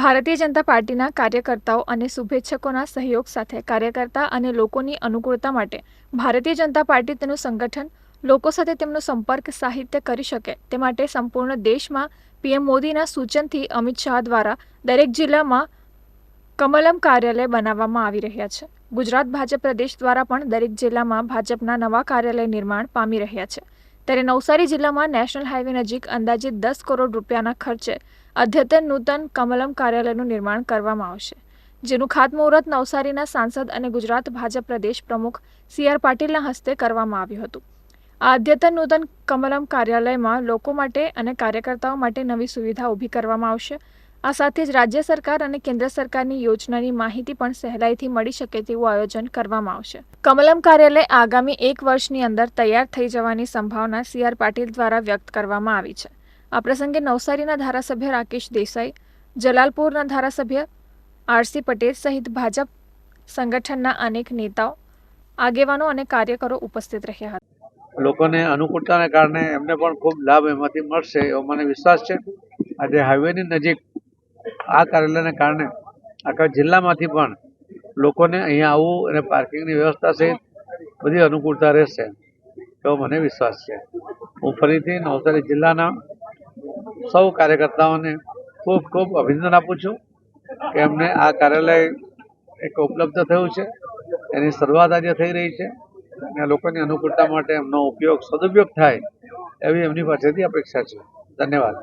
ભારતીય જનતા પાર્ટીના કાર્યકર્તાઓ અને શુભેચ્છકોના સહયોગ સાથે કાર્યકર્તા અને લોકોની અનુકૂળતા માટે ભારતીય જનતા પાર્ટી તેનું સંગઠન લોકો સાથે તેમનો સંપર્ક સાહિત્ય કરી શકે તે માટે સંપૂર્ણ દેશમાં પીએમ મોદીના સૂચનથી અમિત શાહ દ્વારા દરેક જિલ્લામાં કમલમ કાર્યાલય બનાવવામાં આવી રહ્યા છે. ગુજરાત ભાજપ પ્રદેશ દ્વારા પણ દરેક જિલ્લામાં ભાજપના નવા કાર્યાલય નિર્માણ પામી રહ્યા છે. ત્યારે નવસારી જિલ્લામાં નેશનલ હાઈવે નજીક અંદાજિત 10 કરોડ રૂપિયાના ખર્ચે અદ્યતન નૂતન કમલમ કાર્યાલયનું નિર્માણ કરવામાં આવશે, જેનું ખાતમુહૂર્ત નવસારીના સાંસદ અને ગુજરાત ભાજપ પ્રદેશ પ્રમુખ સી.આર. પાટીલના હસ્તે કરવામાં આવ્યું હતું. આ અદ્યતન નૂતન કમલમ કાર્યાલયમાં લોકો માટે અને કાર્યકર્તાઓ માટે નવી સુવિધા ઊભી કરવામાં આવશે. આ સાથે જ રાજ્ય સરકાર અને કેન્દ્ર સરકારની યોજનાની માહિતી પણ સહેલાઈથી મળી શકે તેવું આયોજન કરવામાં આવશે. કમલમ કાર્યાલય આગામી 1 વર્ષની અંદર તૈયાર થઈ જવાની સંભાવના સી.આર. પાટીલ દ્વારા વ્યક્ત કરવામાં આવી છે. આ પ્રસંગે નવસારીના ધારાસભ્ય રાકેશ દેસાઈ, જલાલપુરના ધારાસભ્ય આર.સી. પટેલ સહિત ભાજપ સંગઠનના અનેક નેતાઓ, આગેવાનો અને કાર્યકરો ઉપસ્થિત રહ્યા હતા. લોકોને અનુકૂળતાને કારણે એમને પણ ખૂબ લાભ એમાંથી મળશે એવો મને વિશ્વાસ છે. આજે હાઈવેની નજીક આ કાર્યાલયને કારણે આખા જિલ્લામાંથી પણ લોકોને અહીંયા આવવું અને પાર્કિંગની વ્યવસ્થા સહિત બધી અનુકૂળતા રહેશે એવો મને વિશ્વાસ છે. હું ફરીથી નવસારી જિલ્લાના સૌ કાર્યકર્તાઓને ખૂબ ખૂબ અભિનંદન આપું છું કે એમને આ કાર્યાલય એક ઉપલબ્ધ થયું છે. એની શરૂઆત આજે થઈ રહી છે અને લોકોની અનુકૂળતા માટે એમનો સદુપયોગ થાય એવી એમની પાસેથી અપેક્ષા છે. ધન્યવાદ.